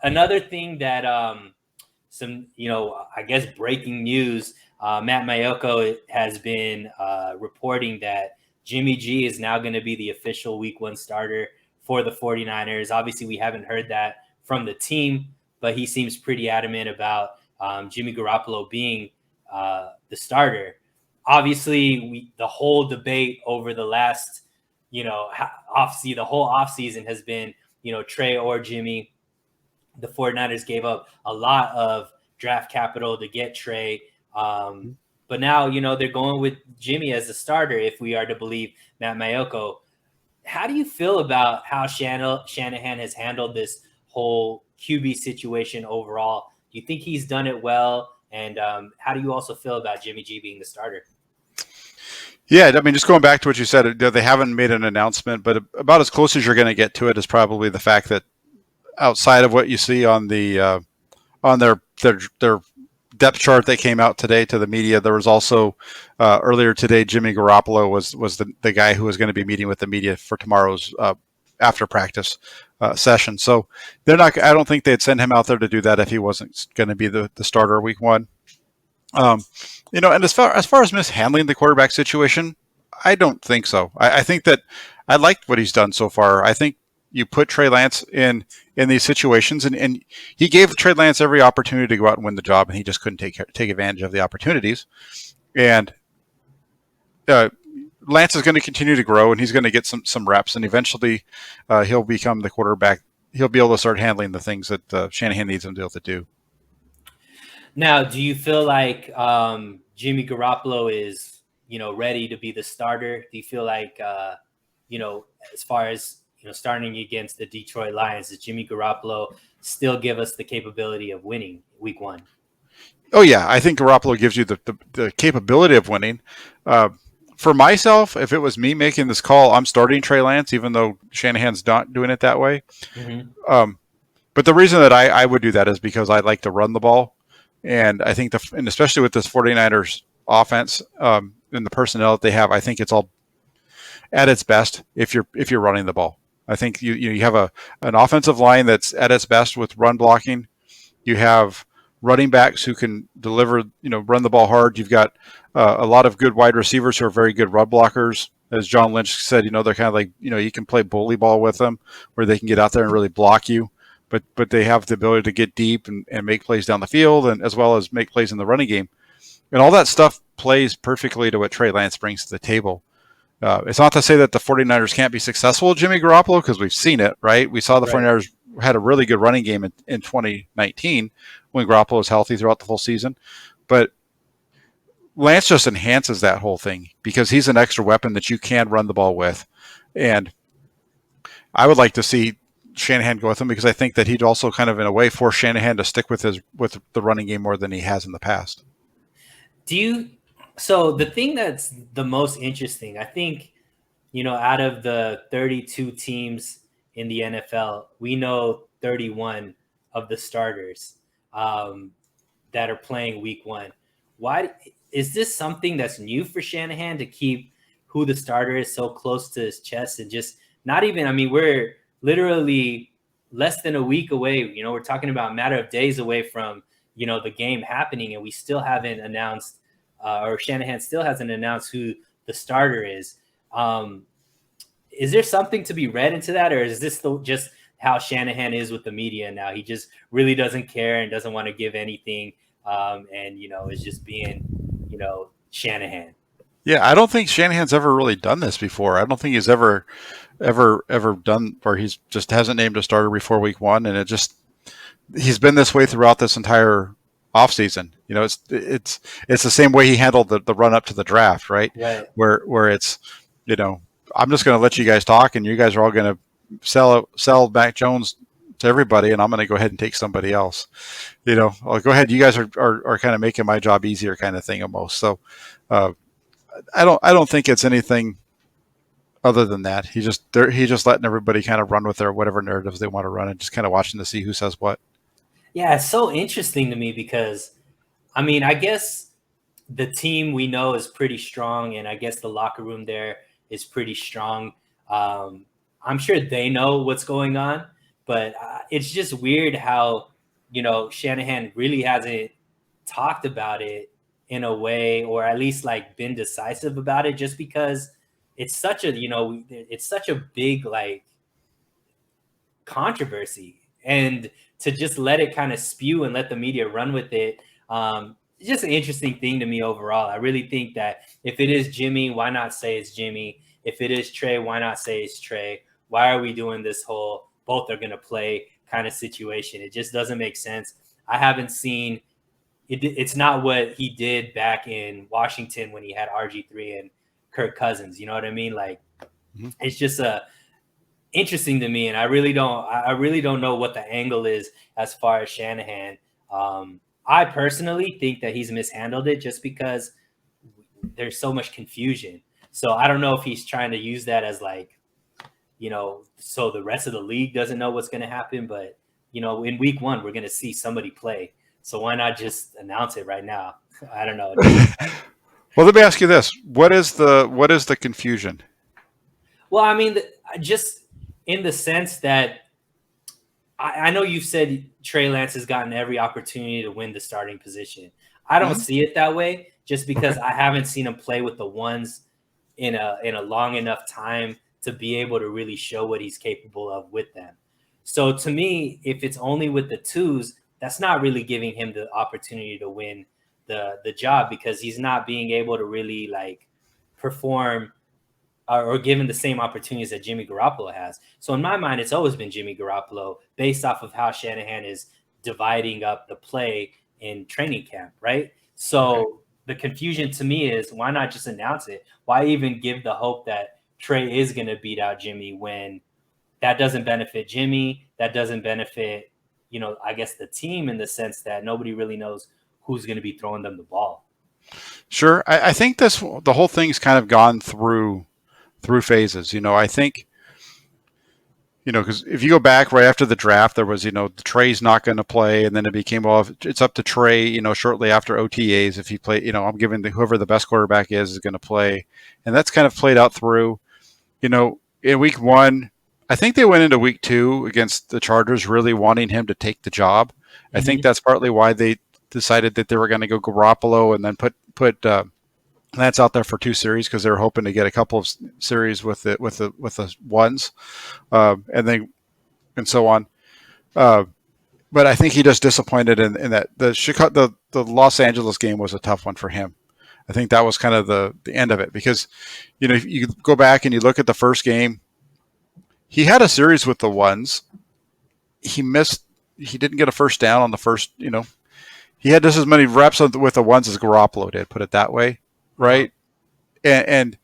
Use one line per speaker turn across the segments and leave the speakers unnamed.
another thing that I guess breaking news. Matt Mayoko has been reporting that Jimmy G is now going to be the official Week 1 starter for the 49ers. Obviously, we haven't heard that from the team, but he seems pretty adamant about Jimmy Garoppolo being the starter. Obviously, the whole debate over the last, the whole offseason has been, Trey or Jimmy. The 49ers gave up a lot of draft capital to get Trey. But now, they're going with Jimmy as the starter, if we are to believe Matt Mayoko. How do you feel about how Shanahan has handled this whole QB situation overall? Do you think he's done it well? And how do you also feel about Jimmy G being the starter?
Yeah, I mean, just going back to what you said, they haven't made an announcement, but about as close as you're going to get to it is probably the fact that outside of what you see on the on their depth chart that came out today to the media, there was also earlier today Jimmy Garoppolo was the guy who was going to be meeting with the media for tomorrow's after practice session. So they're not. I don't think they'd send him out there to do that if he wasn't going to be the starter Week 1. And as far as mishandling the quarterback situation, I don't think so. I think that I liked what he's done so far. I think you put Trey Lance in these situations, and he gave Trey Lance every opportunity to go out and win the job, and he just couldn't take advantage of the opportunities. And Lance is going to continue to grow, and he's going to get some reps, and eventually he'll become the quarterback. He'll be able to start handling the things that Shanahan needs him to be able to do.
Now, do you feel like Jimmy Garoppolo is, ready to be the starter? Do you feel like, as far as, starting against the Detroit Lions, does Jimmy Garoppolo still give us the capability of winning Week 1?
Oh, yeah. I think Garoppolo gives you the capability of winning. For myself, if it was me making this call, I'm starting Trey Lance, even though Shanahan's not doing it that way. Mm-hmm. But the reason that I would do that is because I like to run the ball. And I think, and especially with this 49ers offense and the personnel that they have, I think it's all at its best if you're running the ball. I think you have an offensive line that's at its best with run blocking. You have running backs who can deliver, run the ball hard. You've got a lot of good wide receivers who are very good run blockers. As John Lynch said, they're kind of like, you can play bully ball with them where they can get out there and really block you. But they have the ability to get deep and make plays down the field, and as well as make plays in the running game. And all that stuff plays perfectly to what Trey Lance brings to the table. It's not to say that the 49ers can't be successful with Jimmy Garoppolo, because we've seen it, right? We saw the 49ers had a really good running game in 2019 when Garoppolo was healthy throughout the full season. But Lance just enhances that whole thing because he's an extra weapon that you can run the ball with. And I would like to see Shanahan go with him because I think that he'd also kind of in a way force Shanahan to stick with the running game more than he has in the past.
So the thing that's the most interesting, I think, out of the 32 teams in the NFL, we know 31 of the starters that are playing Week 1. Why is this something that's new for Shanahan to keep who the starter is so close to his chest and just not even? I mean, we're literally less than a week away. We're talking about a matter of days away from, the game happening, and we still haven't announced, or Shanahan still hasn't announced who the starter is. Is there something to be read into that, or is this just how Shanahan is with the media now? He just really doesn't care and doesn't want to give anything, and, is just being, Shanahan.
Yeah, I don't think Shanahan's ever really done this before. I don't think he's ever done where he's just hasn't named a starter before Week 1, and he's been this way throughout this entire offseason. It's the same way he handled the run up to the draft, right? Where it's, I'm just going to let you guys talk, and you guys are all going to sell Mac Jones to everybody, and I'm going to go ahead and take somebody else. I'll go ahead. You guys are kind of making my job easier, kind of thing almost. So. I don't think it's anything other than that. He's just letting everybody kind of run with their whatever narratives they want to run and just kind of watching to see who says what.
Yeah, it's so interesting to me because, I mean, I guess the team we know is pretty strong, and I guess the locker room there is pretty strong. I'm sure they know what's going on, But it's just weird how, Shanahan really hasn't talked about it in a way, or at least like been decisive about it, just because it's such a big like controversy, and to just let it kind of spew and let the media run with it. It's just an interesting thing to me overall. I really think that if it is Jimmy, why not say it's Jimmy? If it is Trey, why not say it's Trey? Why are we doing this whole both are going to play kind of situation? It just doesn't make sense. I haven't seen it. It's not what he did back in Washington when he had RG3 and Kirk Cousins. You know what I mean? Like,
Mhm.
it's just a interesting to me, and I really don't know what the angle is as far as Shanahan. I personally think that he's mishandled it just because there's so much confusion. So I don't know if he's trying to use that as like, so the rest of the league doesn't know what's going to happen. But in week one, we're going to see somebody play. So why not just announce it right now? I don't know. It just seems like,
Well, let me ask you this: what is the confusion?
well, I mean, just in the sense that I know you've said Trey Lance has gotten every opportunity to win the starting position. I don't
Mhm.
see it that way, just because
Okay.
I haven't seen him play with the ones in a long enough time to be able to really show what he's capable of with them. So to me, if it's only with the twos, that's not really giving him the opportunity to win the job, because he's not being able to really like perform or given the same opportunities that Jimmy Garoppolo has. So in my mind, it's always been Jimmy Garoppolo based off of how Shanahan is dividing up the play in training camp, right?
Okay.
So the confusion to me is, why not just announce it? Why even give the hope that Trey is going to beat out Jimmy when that doesn't benefit Jimmy? That doesn't benefit, I guess the team, in the sense that nobody really knows who's going to be throwing them the ball.
Sure. I think the whole thing's kind of gone through phases. I think because if you go back right after the draft, there was the Trey's not going to play, and then it became, well, it's up to Trey. Shortly after OTAs, if he play, I'm giving whoever the best quarterback is going to play, and that's kind of played out through. In week one, I think they went into week two against the Chargers really wanting him to take the job. I think
Mm-hmm.
that's partly why they decided that they were going to go Garoppolo and then put Lance out there for two series, because they were hoping to get a couple of series with the ones, and then and so on. Uh, but I think he just disappointed in that the Los Angeles game was a tough one for him. I think that was kind of the end of it, because if you go back and you look at the first game, he had a series with the ones. He missed. He didn't get a first down on the first. He had just as many reps with the ones as Garoppolo did. Put it that way,
Uh-huh.
right? And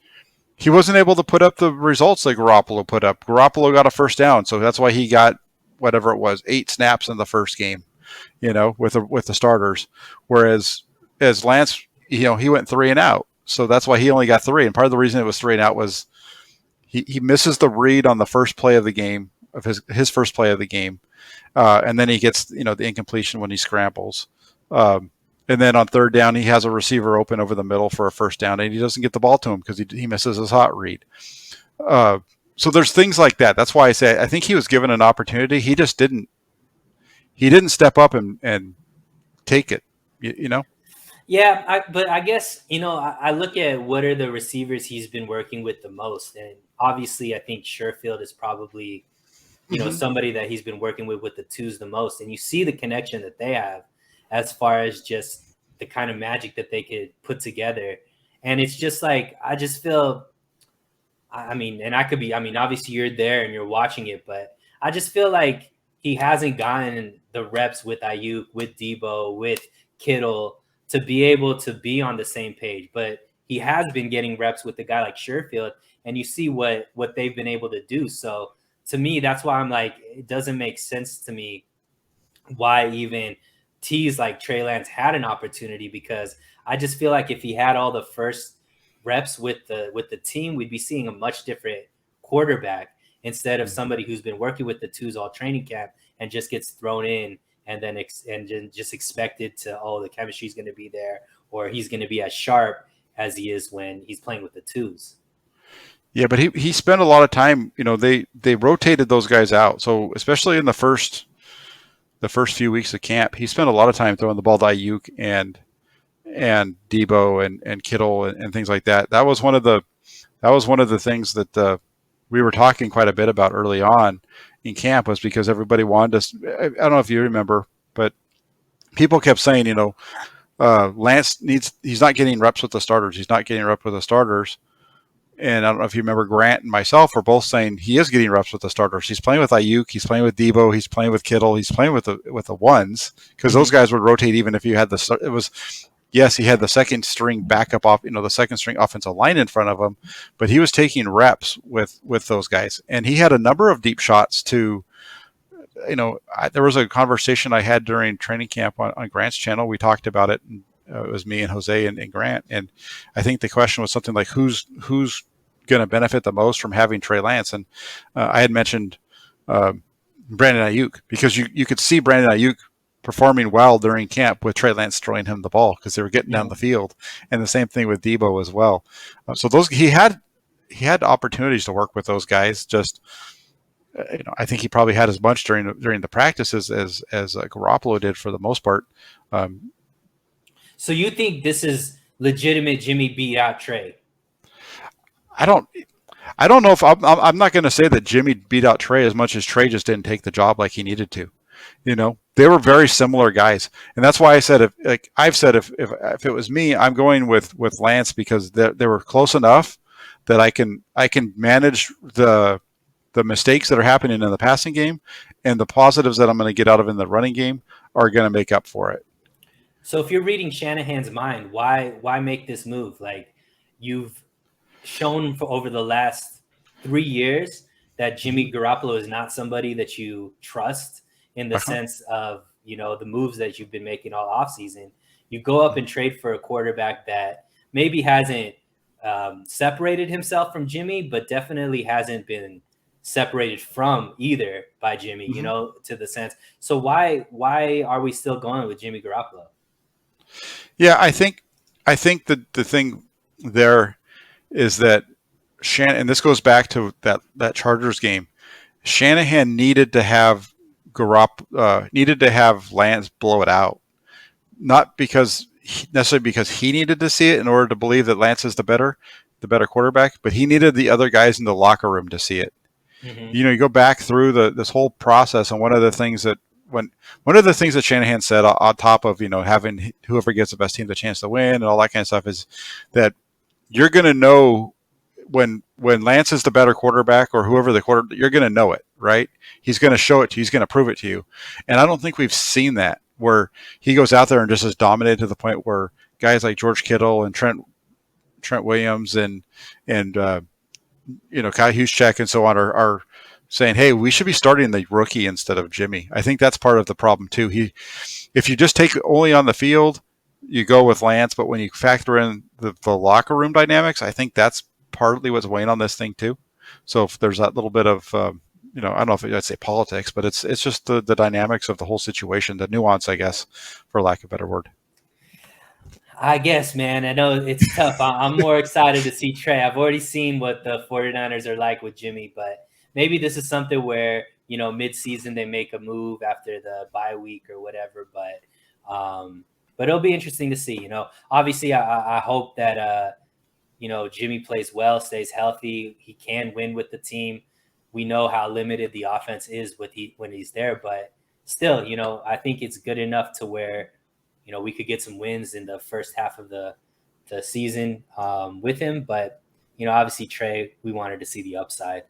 he wasn't able to put up the results that Garoppolo put up. Garoppolo got a first down, so that's why he got whatever it was, 8 snaps in the first game. With the starters, whereas as Lance, he went 3 and out, so that's why he only got three. And part of the reason it was 3 and out was he misses the read on the first play of the game, of his first play of the game, and then he gets the incompletion when he scrambles. And then on third down, he has a receiver open over the middle for a first down, and he doesn't get the ball to him because he misses his hot read. Uh, so there's things like that. That's why I say I think he was given an opportunity. He just didn't. He didn't step up and take it. You know.
Yeah, but I guess I look at what are the receivers he's been working with the most, and obviously I think Sherfield is probably
Mm-hmm.
somebody that he's been working with the twos the most, and you see the connection that they have as far as just the kind of magic that they could put together, and it's just like I just feel I mean, and I could be, I mean, obviously you're there and you're watching it, but I just feel like he hasn't gotten the reps with Ayuk, with Debo, with Kittle to be able to be on the same page. But he has been getting reps with a guy like Sherfield, and you see what they've been able to do. So to me, that's why I'm like, it doesn't make sense to me why even tease like Trey Lance had an opportunity, because I just feel like if he had all the first reps with the team, we'd be seeing a much different quarterback instead of somebody who's been working with the twos all training camp and just gets thrown in and then just expected to, oh, the chemistry's going to be there, or he's going to be as sharp as he is when he's playing with the twos.
Yeah, but he spent a lot of time. They rotated those guys out. So especially in the first few weeks of camp, he spent a lot of time throwing the ball to Ayuk and Debo and Kittle and things like that. That was one of the things that we were talking quite a bit about early on in camp, was because everybody wanted us. I don't know if you remember, but people kept saying, Lance he's not getting reps with the starters. He's not getting reps with the starters. And I don't know if you remember, Grant and myself were both saying he is getting reps with the starters. He's playing with Ayuk, he's playing with Debo, he's playing with Kittle, he's playing with the ones, because those
Mm-hmm.
guys would rotate even if you had it was, yes, he had the second string backup off, the second string offensive line in front of him, but he was taking reps with those guys, and he had a number of deep shots to, there was a conversation I had during training camp on Grant's channel. We talked about it. And, it was me and Jose and Grant, and I think the question was something like, who's going to benefit the most from having Trey Lance? And I had mentioned uh, Brandon Ayuk, because you could see Brandon Ayuk performing well during camp with Trey Lance throwing him the ball because they were getting down the
Mm-hmm.
field, and the same thing with Debo as well. So those he had opportunities to work with those guys. Just I think he probably had as much during the practices as Garoppolo did for the most part. Um,
So you think this is legitimate Jimmy beat out Trey?
I don't I don't know if I'm not going to say that Jimmy beat out Trey as much as Trey just didn't take the job like he needed to. They were very similar guys, and that's why I said, if it was me, I'm going with Lance, because they were close enough that I can manage the mistakes that are happening in the passing game, and the positives that I'm going to get out of in the running game are going to make up for it.
So if you're reading Shanahan's mind, why make this move? Like, you've shown for over the last 3 years that
Mm-hmm.
Jimmy Garoppolo is not somebody that you trust in the
Uh-huh.
sense of, the moves that you've been making all offseason. You go up and trade for a quarterback that maybe hasn't separated himself from Jimmy, but definitely hasn't been separated from either by Jimmy,
Mm-hmm.
to the sense. So why are we still going with Jimmy Garoppolo?
Yeah, I think that the thing there is that and this goes back to that Chargers game. Shanahan needed to have Lance blow it out, not necessarily because he needed to see it in order to believe that Lance is the better quarterback, but he needed the other guys in the locker room to see it.
Mm-hmm.
You go back through this whole process, and one of the things that Shanahan said, on top of having whoever gets the best team the chance to win and all that kind of stuff, is that you're going to know when Lance is the better quarterback, or whoever you're going to know it, right? He's going to show it to you. He's going to prove it to you. And I don't think we've seen that, where he goes out there and just is dominated to the point where guys like George Kittle and Trent Williams and Kyle Juszczyk and so on are saying, "Hey, we should be starting the rookie instead of Jimmy." I think that's part of the problem too. If you just take only on the field, you go with Lance, but when you factor in the locker room dynamics, I think that's partly what's weighing on this thing too. So if there's that little bit of I don't know if I'd say politics, but it's just the dynamics of the whole situation, the nuance, I guess, for lack of a better word.
I guess, man. I know it's tough. I'm more excited to see Trey. I've already seen what the 49ers are like with Jimmy, but maybe this is something where, mid-season they make a move after the bye week or whatever. But it'll be interesting to see. Obviously, I hope that Jimmy plays well, stays healthy. He can win with the team. We know how limited the offense is when he's there, but still, I think it's good enough to where we could get some wins in the first half of the season with him. But obviously Trey, we wanted to see the upside.